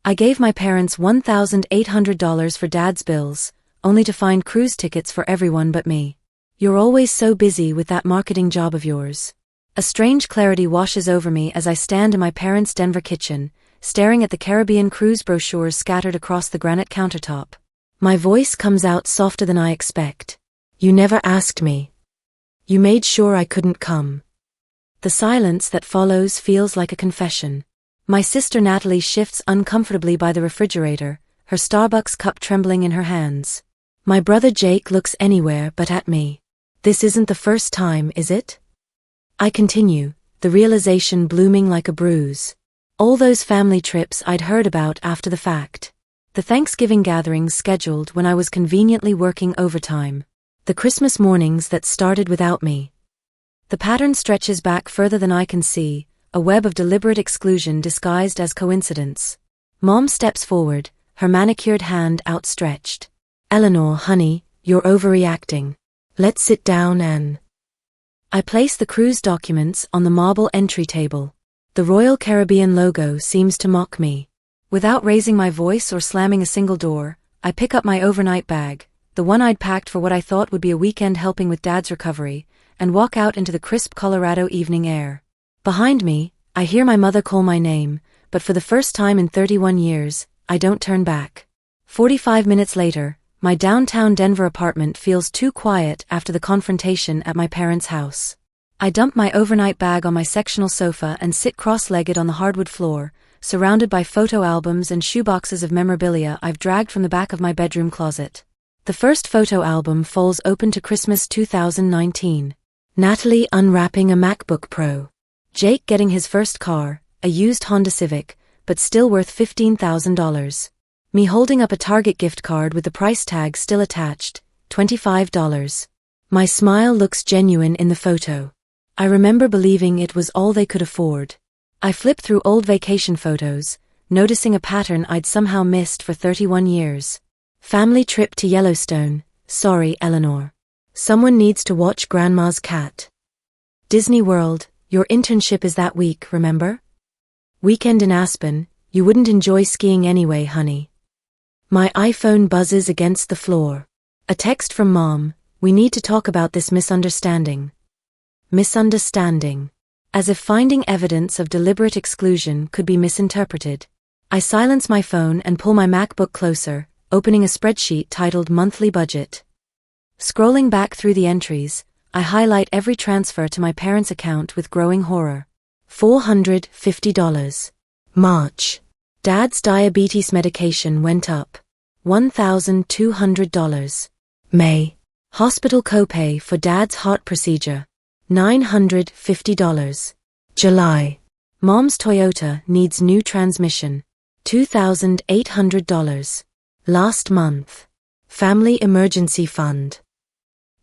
I gave my parents $1,800 for Dad's bills, only to find cruise tickets for everyone but me. You're always so busy with that marketing job of yours. A strange clarity washes over me as I stand in my parents' Denver kitchen, staring at the Caribbean cruise brochures scattered across the granite countertop. My voice comes out softer than I expect. You never asked me. You made sure I couldn't come. The silence that follows feels like a confession. My sister Natalie shifts uncomfortably by the refrigerator, her Starbucks cup trembling in her hands. My brother Jake looks anywhere but at me. This isn't the first time, is it? I continue, the realization blooming like a bruise. All those family trips I'd heard about after the fact. The Thanksgiving gatherings scheduled when I was conveniently working overtime. The Christmas mornings that started without me. The pattern stretches back further than I can see, a web of deliberate exclusion disguised as coincidence. Mom steps forward, her manicured hand outstretched. Eleanor, honey, you're overreacting. Let's sit down and... I place the cruise documents on the marble entry table. The Royal Caribbean logo seems to mock me. Without raising my voice or slamming a single door, I pick up my overnight bag, the one I'd packed for what I thought would be a weekend helping with Dad's recovery, and walk out into the crisp Colorado evening air. Behind me, I hear my mother call my name, but for the first time in 31 years, I don't turn back. 45 minutes later, my downtown Denver apartment feels too quiet after the confrontation at my parents' house. I dump my overnight bag on my sectional sofa and sit cross-legged on the hardwood floor, surrounded by photo albums and shoeboxes of memorabilia I've dragged from the back of my bedroom closet. The first photo album falls open to Christmas 2019. Natalie unwrapping a MacBook Pro. Jake getting his first car, a used Honda Civic, but still worth $15,000. Me holding up a Target gift card with the price tag still attached, $25. My smile looks genuine in the photo. I remember believing it was all they could afford. I flip through old vacation photos, noticing a pattern I'd somehow missed for 31 years. Family trip to Yellowstone. Sorry, Eleanor. Someone needs to watch Grandma's cat. Disney World. Your internship is that week, remember? Weekend in Aspen. You wouldn't enjoy skiing anyway, honey. My iPhone buzzes against the floor. A text from Mom. We need to talk about this misunderstanding. Misunderstanding. As if finding evidence of deliberate exclusion could be misinterpreted. I silence my phone and pull my MacBook closer, opening a spreadsheet titled Monthly Budget. Scrolling back through the entries, I highlight every transfer to my parents' account with growing horror. $450. March. Dad's diabetes medication went up. $1,200. May. Hospital copay for Dad's heart procedure. $950. July. Mom's Toyota needs new transmission. $2,800. Last month. Family emergency fund.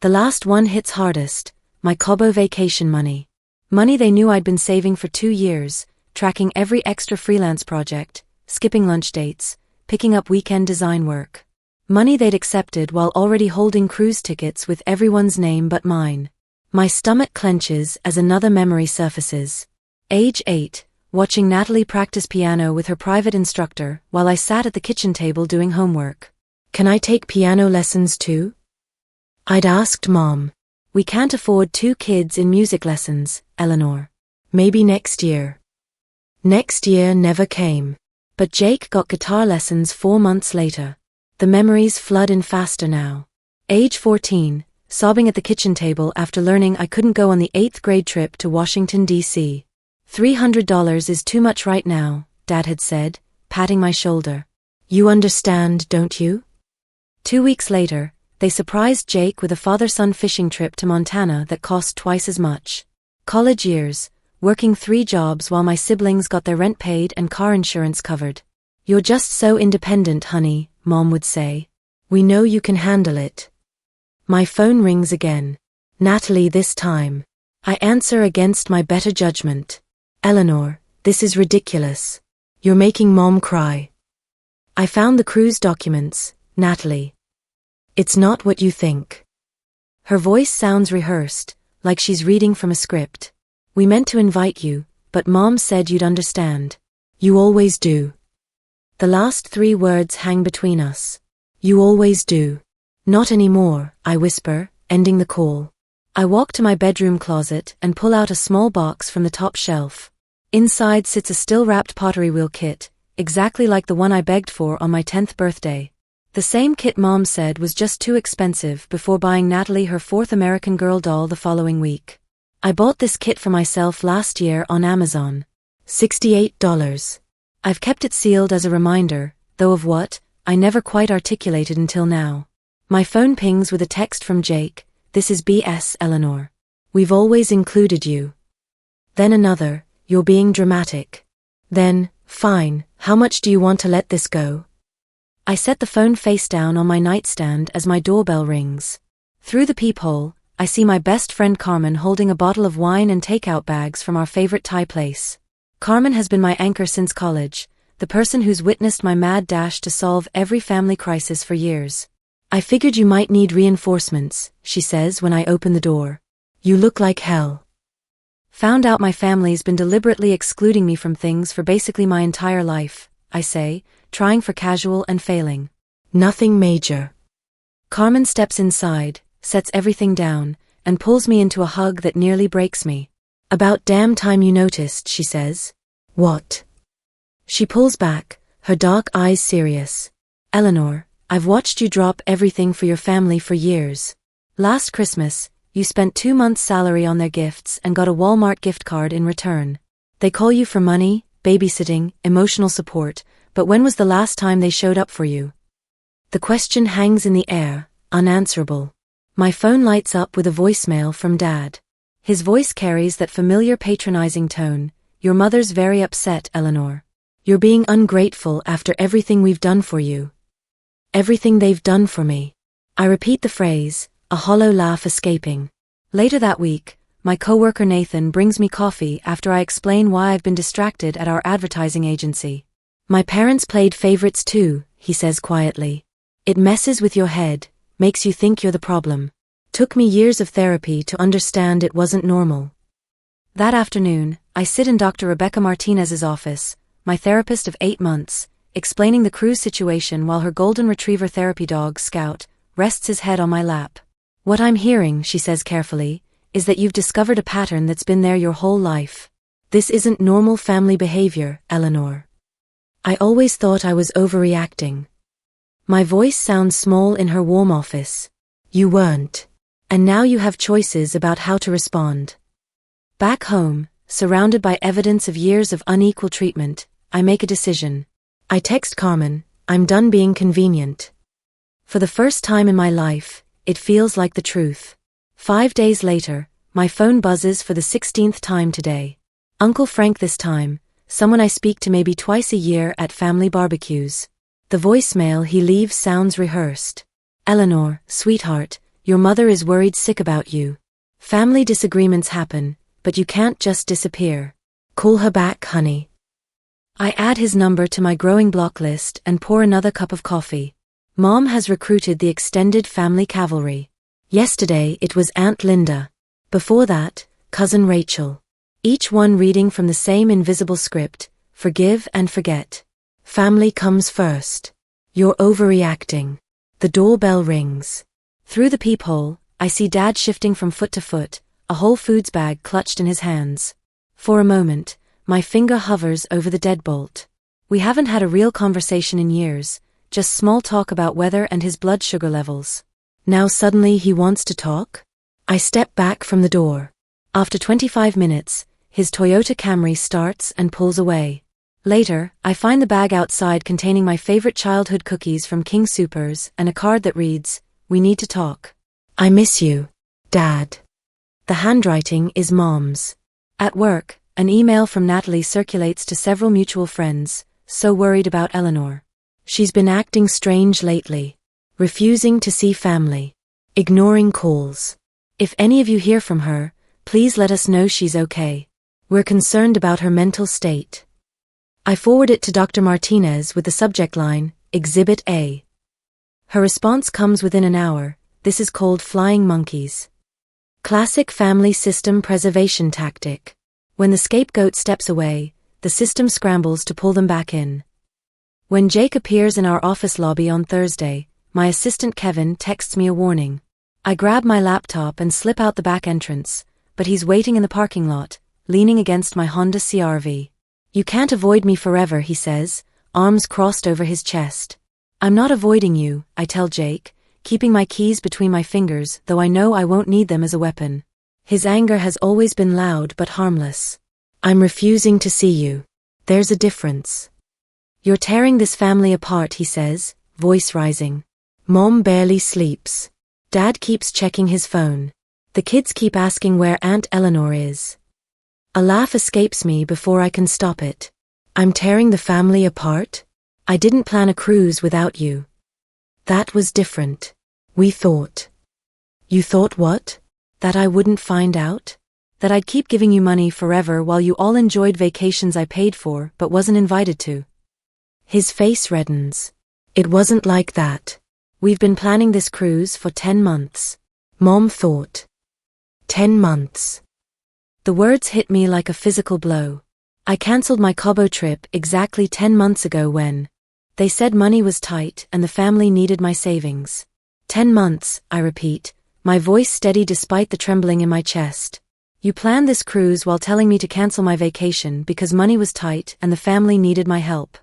The last one hits hardest, my Cabo vacation money. Money they knew I'd been saving for 2 years, tracking every extra freelance project, skipping lunch dates, picking up weekend design work. Money they'd accepted while already holding cruise tickets with everyone's name but mine. My stomach clenches as another memory surfaces. Age 8, watching Natalie practice piano with her private instructor while I sat at the kitchen table doing homework. Can I take piano lessons too? I'd asked Mom. We can't afford 2 kids in music lessons, Eleanor. Maybe next year. Next year never came. But Jake got guitar lessons 4 months later. The memories flood in faster now. Age 14, sobbing at the kitchen table after learning I couldn't go on the 8th grade trip to Washington, D.C. $300 is too much right now, Dad had said, patting my shoulder. You understand, don't you? 2 weeks later, they surprised Jake with a father-son fishing trip to Montana that cost twice as much. College years, working 3 jobs while my siblings got their rent paid and car insurance covered. You're just so independent, honey, Mom would say. We know you can handle it. My phone rings again. Natalie this time. I answer against my better judgment. Eleanor, this is ridiculous. You're making Mom cry. I found the cruise documents, Natalie. It's not what you think. Her voice sounds rehearsed, like she's reading from a script. We meant to invite you, but Mom said you'd understand. You always do. The last 3 words hang between us. You always do. Not anymore, I whisper, ending the call. I walk to my bedroom closet and pull out a small box from the top shelf. Inside sits a still-wrapped pottery wheel kit, exactly like the one I begged for on my 10th birthday. The same kit Mom said was just too expensive before buying Natalie her 4th American Girl doll the following week. I bought this kit for myself last year on Amazon. $68. I've kept it sealed as a reminder, though of what, I never quite articulated until now. My phone pings with a text from Jake. This is BS, Eleanor. We've always included you. Then another, you're being dramatic. Then, fine, how much do you want to let this go? I set the phone face down on my nightstand as my doorbell rings. Through the peephole, I see my best friend Carmen holding a bottle of wine and takeout bags from our favorite Thai place. Carmen has been my anchor since college, the person who's witnessed my mad dash to solve every family crisis for years. I figured you might need reinforcements, she says when I open the door. You look like hell. Found out my family's been deliberately excluding me from things for basically my entire life, I say, trying for casual and failing. Nothing major. Carmen steps inside, sets everything down, and pulls me into a hug that nearly breaks me. About damn time you noticed, she says. What? She pulls back, her dark eyes serious. Eleanor, I've watched you drop everything for your family for years. Last Christmas, you spent 2 months' salary on their gifts and got a Walmart gift card in return. They call you for money, babysitting, emotional support, but when was the last time they showed up for you? The question hangs in the air, unanswerable. My phone lights up with a voicemail from Dad. His voice carries that familiar patronizing tone. Your mother's very upset, Eleanor. You're being ungrateful after everything we've done for you. Everything they've done for me. I repeat the phrase, a hollow laugh escaping. Later that week, my coworker Nathan brings me coffee after I explain why I've been distracted at our advertising agency. My parents played favorites too, he says quietly. It messes with your head, makes you think you're the problem. Took me years of therapy to understand it wasn't normal. That afternoon, I sit in Dr. Rebecca Martinez's office, my therapist of 8 months, explaining the cruise situation while her golden retriever therapy dog, Scout, rests his head on my lap. What I'm hearing, she says carefully, is that you've discovered a pattern that's been there your whole life. This isn't normal family behavior, Eleanor. I always thought I was overreacting. My voice sounds small in her warm office. You weren't. And now you have choices about how to respond. Back home, surrounded by evidence of years of unequal treatment, I make a decision. I text Carmen, I'm done being convenient. For the first time in my life, it feels like the truth. 5 days later, my phone buzzes for the 16th time today. Uncle Frank this time, someone I speak to maybe twice a year at family barbecues. The voicemail he leaves sounds rehearsed. Eleanor, sweetheart, your mother is worried sick about you. Family disagreements happen, but you can't just disappear. Call her back, honey. I add his number to my growing block list and pour another cup of coffee. Mom has recruited the extended family cavalry. Yesterday it was Aunt Linda. Before that, Cousin Rachel. Each one reading from the same invisible script, forgive and forget. Family comes first. You're overreacting. The doorbell rings. Through the peephole, I see Dad shifting from foot to foot, a Whole Foods bag clutched in his hands. For a moment, my finger hovers over the deadbolt. We haven't had a real conversation in years, just small talk about weather and his blood sugar levels. Now suddenly he wants to talk? I step back from the door. After 25 minutes, his Toyota Camry starts and pulls away. Later, I find the bag outside containing my favorite childhood cookies from King Soopers and a card that reads, "We need to talk. I miss you, Dad." The handwriting is Mom's. At work, an email from Natalie circulates to several mutual friends, so worried about Eleanor. She's been acting strange lately. Refusing to see family. Ignoring calls. If any of you hear from her, please let us know she's okay. We're concerned about her mental state. I forward it to Dr. Martinez with the subject line, Exhibit A. Her response comes within an hour. This is called flying monkeys. Classic family system preservation tactic. When the scapegoat steps away, the system scrambles to pull them back in. When Jake appears in our office lobby on Thursday, my assistant Kevin texts me a warning. I grab my laptop and slip out the back entrance, but he's waiting in the parking lot, leaning against my Honda CR-V. "You can't avoid me forever," he says, arms crossed over his chest. "I'm not avoiding you," I tell Jake, keeping my keys between my fingers, though I know I won't need them as a weapon. His anger has always been loud but harmless. "I'm refusing to see you. There's a difference. You're tearing this family apart," he says, voice rising. "Mom barely sleeps. Dad keeps checking his phone. The kids keep asking where Aunt Eleanor is." A laugh escapes me before I can stop it. "I'm tearing the family apart? I didn't plan a cruise without you." "That was different. We thought." "You thought what? That I wouldn't find out? That I'd keep giving you money forever while you all enjoyed vacations I paid for but wasn't invited to?" His face reddens. "It wasn't like that. We've been planning this cruise for 10 months. Mom thought." 10 months. The words hit me like a physical blow. I cancelled my Cabo trip exactly 10 months ago when they said money was tight and the family needed my savings. 10 months, I repeat, my voice steady despite the trembling in my chest. "You planned this cruise while telling me to cancel my vacation because money was tight and the family needed my help."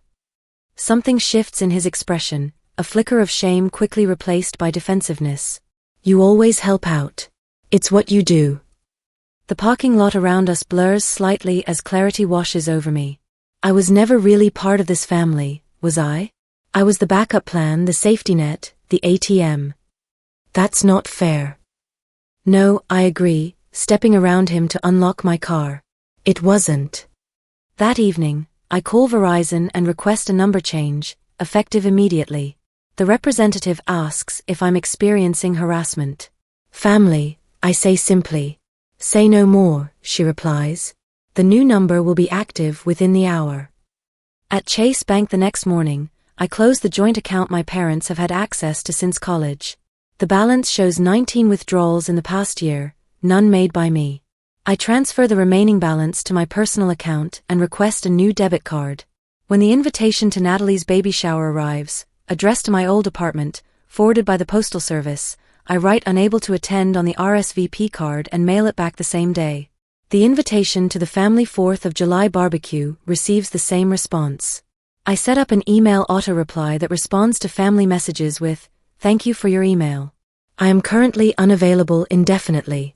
Something shifts in his expression, a flicker of shame quickly replaced by defensiveness. "You always help out. It's what you do." The parking lot around us blurs slightly as clarity washes over me. I was never really part of this family, was I? I was the backup plan, the safety net, the ATM. "That's not fair." "No, I agree," stepping around him to unlock my car. "It wasn't." That evening, I call Verizon and request a number change, effective immediately. The representative asks if I'm experiencing harassment. "Family," I say simply. "Say no more," she replies. "The new number will be active within the hour." At Chase Bank the next morning, I close the joint account my parents have had access to since college. The balance shows 19 withdrawals in the past year, none made by me. I transfer the remaining balance to my personal account and request a new debit card. When the invitation to Natalie's baby shower arrives, addressed to my old apartment, forwarded by the postal service, I write unable to attend on the RSVP card and mail it back the same day. The invitation to the family 4th of July barbecue receives the same response. I set up an email auto-reply that responds to family messages with, "Thank you for your email. I am currently unavailable indefinitely."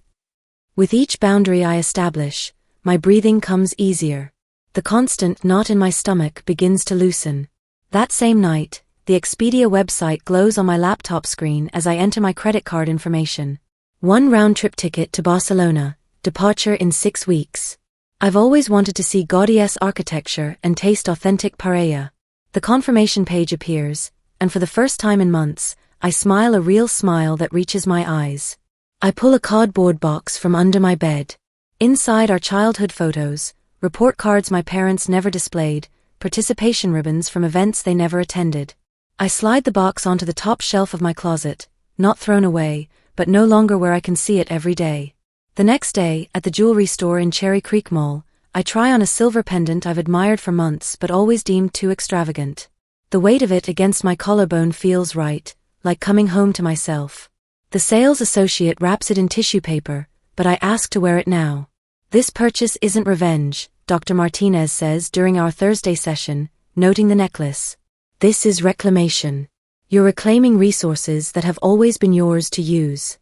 With each boundary I establish, my breathing comes easier. The constant knot in my stomach begins to loosen. That same night, the Expedia website glows on my laptop screen as I enter my credit card information. 1 round-trip ticket to Barcelona, departure in 6 weeks. I've always wanted to see gaudy-esque architecture and taste authentic paella. The confirmation page appears, and for the first time in months, I smile a real smile that reaches my eyes. I pull a cardboard box from under my bed. Inside are childhood photos, report cards my parents never displayed, participation ribbons from events they never attended. I slide the box onto the top shelf of my closet, not thrown away, but no longer where I can see it every day. The next day, at the jewelry store in Cherry Creek Mall, I try on a silver pendant I've admired for months but always deemed too extravagant. The weight of it against my collarbone feels right, like coming home to myself. The sales associate wraps it in tissue paper, but I ask to wear it now. "This purchase isn't revenge," Dr. Martinez says during our Thursday session, noting the necklace. "This is reclamation. You're reclaiming resources that have always been yours to use."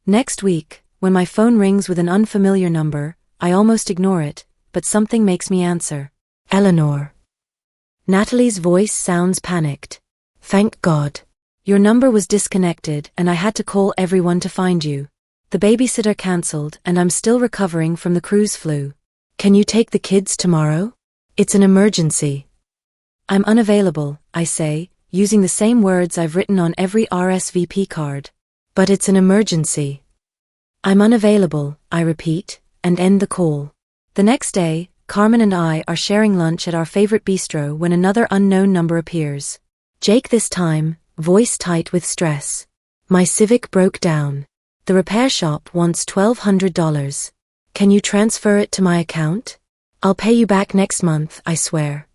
Next week, when my phone rings with an unfamiliar number, I almost ignore it, but something makes me answer. "Eleanor." Natalie's voice sounds panicked. "Thank God. Your number was disconnected and I had to call everyone to find you. The babysitter cancelled and I'm still recovering from the cruise flu. Can you take the kids tomorrow? It's an emergency." "I'm unavailable," I say, using the same words I've written on every RSVP card. "But it's an emergency." "I'm unavailable," I repeat, and end the call. The next day, Carmen and I are sharing lunch at our favorite bistro when another unknown number appears. Jake this time, voice tight with stress. "My Civic broke down. The repair shop wants $1,200. Can you transfer it to my account? I'll pay you back next month, I swear."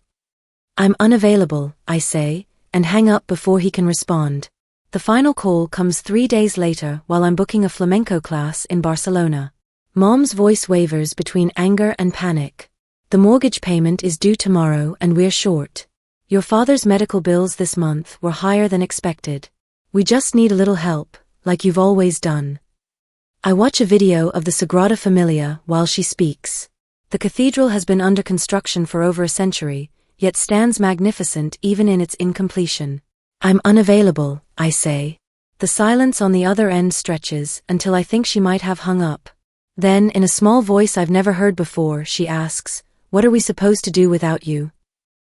I'm unavailable, I say, and hang up before he can respond. The final call comes 3 days later while I'm booking a flamenco class in Barcelona. Mom's voice wavers between anger and panic. The mortgage payment is due tomorrow and we're short. Your father's medical bills this month were higher than expected. We just need a little help, like you've always done. I watch a video of the Sagrada Familia while she speaks. The cathedral has been under construction for over a century, yet stands magnificent even in its incompletion. I'm unavailable, I say. The silence on the other end stretches until I think she might have hung up. Then, in a small voice I've never heard before, she asks, "What are we supposed to do without you?"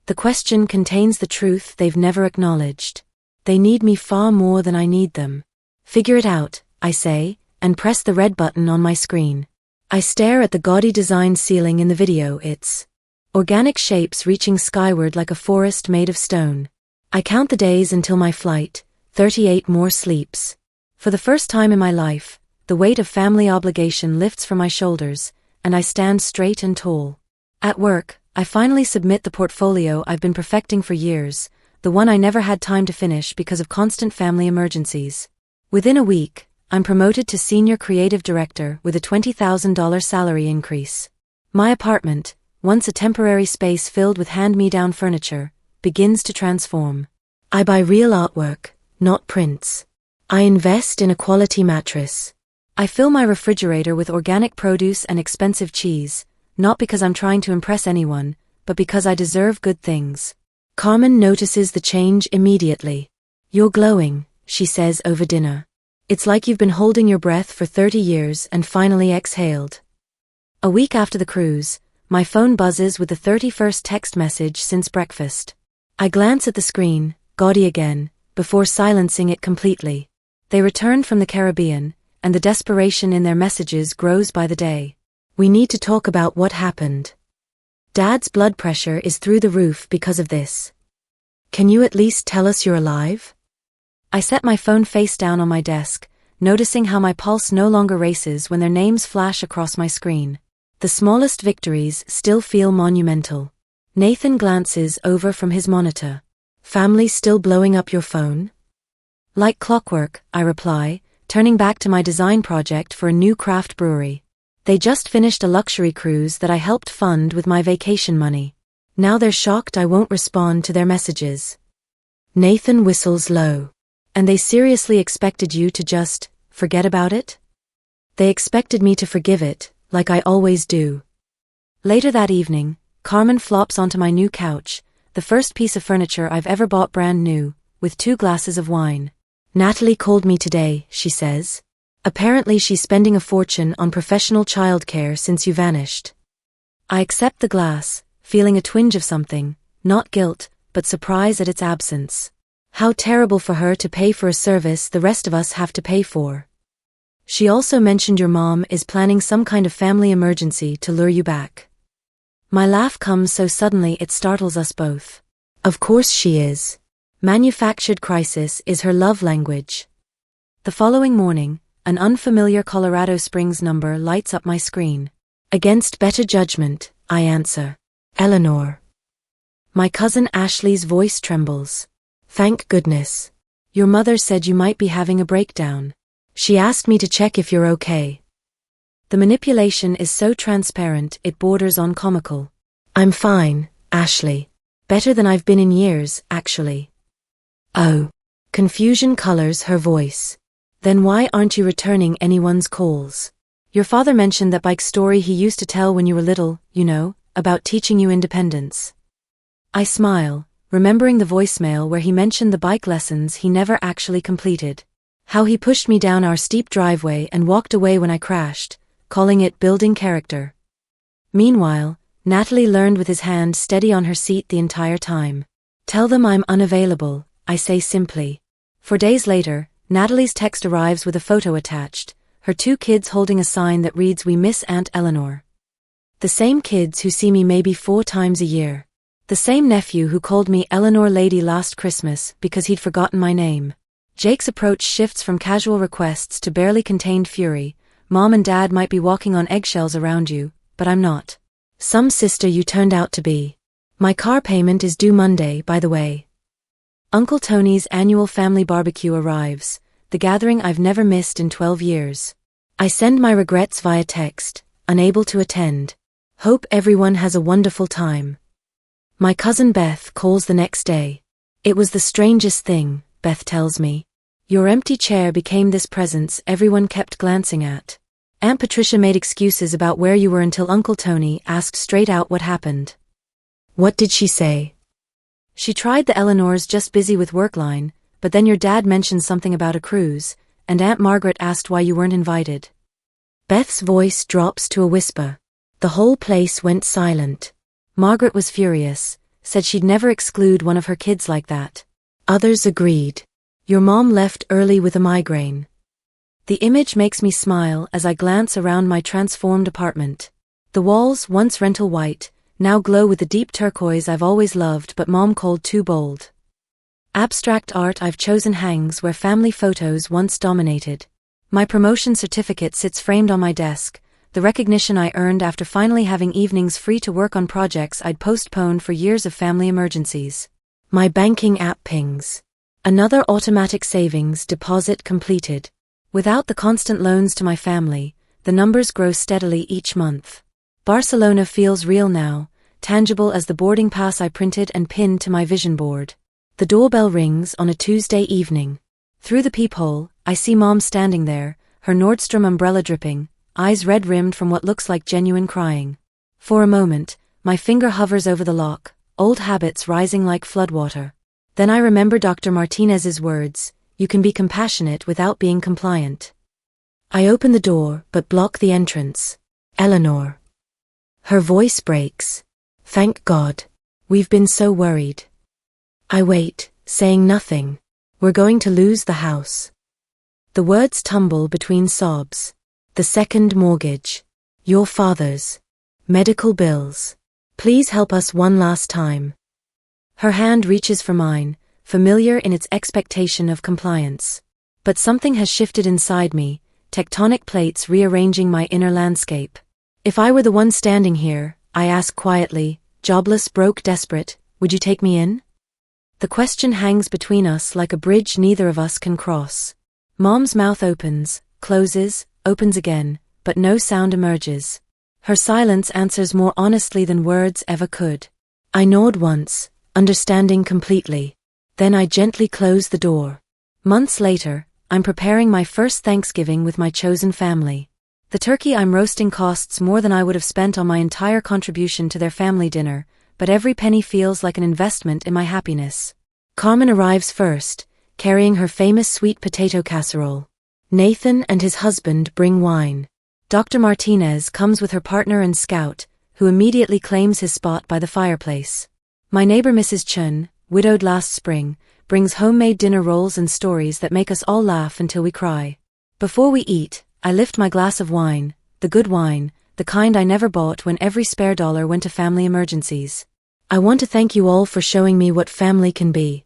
The question contains the truth they've never acknowledged. They need me far more than I need them. Figure it out, I say, and press the red button on my screen. I stare at the gaudy design ceiling in the video. It's organic shapes reaching skyward like a forest made of stone. I count the days until my flight, 38 more sleeps. For the first time in my life, the weight of family obligation lifts from my shoulders, and I stand straight and tall. At work, I finally submit the portfolio I've been perfecting for years, the one I never had time to finish because of constant family emergencies. Within a week, I'm promoted to senior creative director with a $20,000 salary increase. My apartment, once a temporary space filled with hand-me-down furniture, begins to transform. I buy real artwork, not prints. I invest in a quality mattress. I fill my refrigerator with organic produce and expensive cheese, not because I'm trying to impress anyone, but because I deserve good things. Carmen notices the change immediately. "You're glowing," she says over dinner. "It's like you've been holding your breath for 30 years and finally exhaled." A week after the cruise, my phone buzzes with the 31st text message since breakfast. I glance at the screen, gaudy again, before silencing it completely. They returned from the Caribbean, and the desperation in their messages grows by the day. "We need to talk about what happened. Dad's blood pressure is through the roof because of this. Can you at least tell us you're alive?" I set my phone face down on my desk, noticing how my pulse no longer races when their names flash across my screen. The smallest victories still feel monumental. Nathan glances over from his monitor. "Family still blowing up your phone?" "Like clockwork," I reply, turning back to my design project for a new craft brewery. They just finished a luxury cruise that I helped fund with my vacation money. Now they're shocked I won't respond to their messages. Nathan whistles low. "And they seriously expected you to just forget about it?" "They expected me to forgive it, like I always do." Later that evening, Carmen flops onto my new couch, the first piece of furniture I've ever bought brand new, with 2 glasses of wine. "Natalie called me today," she says. "Apparently she's spending a fortune on professional childcare since you vanished." I accept the glass, feeling a twinge of something, not guilt, but surprise at its absence. How terrible for her to pay for a service the rest of us have to pay for. "She also mentioned your mom is planning some kind of family emergency to lure you back." My laugh comes so suddenly it startles us both. Of course she is. Manufactured crisis is her love language. The following morning, an unfamiliar Colorado Springs number lights up my screen. "Against better judgment," I answer. "Eleanor." My cousin Ashley's voice trembles. "Thank goodness. Your mother said you might be having a breakdown. She asked me to check if you're okay." The manipulation is so transparent it borders on comical. "I'm fine, Ashley. Better than I've been in years, actually." "Oh." Confusion colors her voice. "Then why aren't you returning anyone's calls? Your father mentioned that bike story he used to tell when you were little, you know, about teaching you independence." I smile, remembering the voicemail where he mentioned the bike lessons he never actually completed. How he pushed me down our steep driveway and walked away when I crashed, calling it building character. Meanwhile, Natalie learned with his hand steady on her seat the entire time. "Tell them I'm unavailable," I say simply. 4 days later, Natalie's text arrives with a photo attached, her 2 kids holding a sign that reads, "We miss Aunt Eleanor." The same kids who see me maybe 4 times a year. The same nephew who called me Eleanor Lady last Christmas because he'd forgotten my name. Jake's approach shifts from casual requests to barely contained fury. "Mom and Dad might be walking on eggshells around you, but I'm not. Some sister you turned out to be." My car payment is due Monday, by the way. Uncle Tony's annual family barbecue arrives, the gathering I've never missed in 12 years. I send my regrets via text, unable to attend. Hope everyone has a wonderful time. My cousin Beth calls the next day. It was the strangest thing, Beth tells me. Your empty chair became this presence everyone kept glancing at. Aunt Patricia made excuses about where you were until Uncle Tony asked straight out what happened. What did she say? She tried the Eleanor's just busy with work line, but then your dad mentioned something about a cruise, and Aunt Margaret asked why you weren't invited. Beth's voice drops to a whisper. The whole place went silent. Margaret was furious, said she'd never exclude one of her kids like that. Others agreed. Your mom left early with a migraine. The image makes me smile as I glance around my transformed apartment. The walls, once rental white, now glow with the deep turquoise I've always loved but Mom called too bold. Abstract art I've chosen hangs where family photos once dominated. My promotion certificate sits framed on my desk, the recognition I earned after finally having evenings free to work on projects I'd postponed for years of family emergencies. My banking app pings. Another automatic savings deposit completed. Without the constant loans to my family, the numbers grow steadily each month. Barcelona feels real now, tangible as the boarding pass I printed and pinned to my vision board. The doorbell rings on a Tuesday evening. Through the peephole, I see Mom standing there, her Nordstrom umbrella dripping, eyes red-rimmed from what looks like genuine crying. For a moment, my finger hovers over the lock, old habits rising like floodwater. Then I remember Dr. Martinez's words, you can be compassionate without being compliant. I open the door but block the entrance. Eleanor. Her voice breaks. Thank God. We've been so worried. I wait, saying nothing. We're going to lose the house. The words tumble between sobs. The second mortgage. Your father's. Medical bills. Please help us one last time. Her hand reaches for mine, familiar in its expectation of compliance. But something has shifted inside me, tectonic plates rearranging my inner landscape. If I were the one standing here, I ask quietly, jobless, broke, desperate, would you take me in? The question hangs between us like a bridge neither of us can cross. Mom's mouth opens, closes, opens again, but no sound emerges. Her silence answers more honestly than words ever could. I nod once, understanding completely. Then I gently close the door. Months later, I'm preparing my first Thanksgiving with my chosen family. The turkey I'm roasting costs more than I would have spent on my entire contribution to their family dinner, but every penny feels like an investment in my happiness. Carmen arrives first, carrying her famous sweet potato casserole. Nathan and his husband bring wine. Dr. Martinez comes with her partner and scout, who immediately claims his spot by the fireplace. My neighbor Mrs. Chun, widowed last spring, brings homemade dinner rolls and stories that make us all laugh until we cry. Before we eat, I lift my glass of wine, the good wine, the kind I never bought when every spare dollar went to family emergencies. I want to thank you all for showing me what family can be.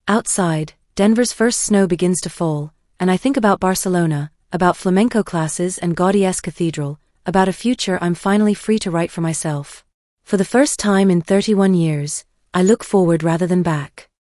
Outside, Denver's first snow begins to fall, and I think about Barcelona, about flamenco classes and Gaudi's cathedral, about a future I'm finally free to write for myself. For the first time in 31 years, I look forward rather than back.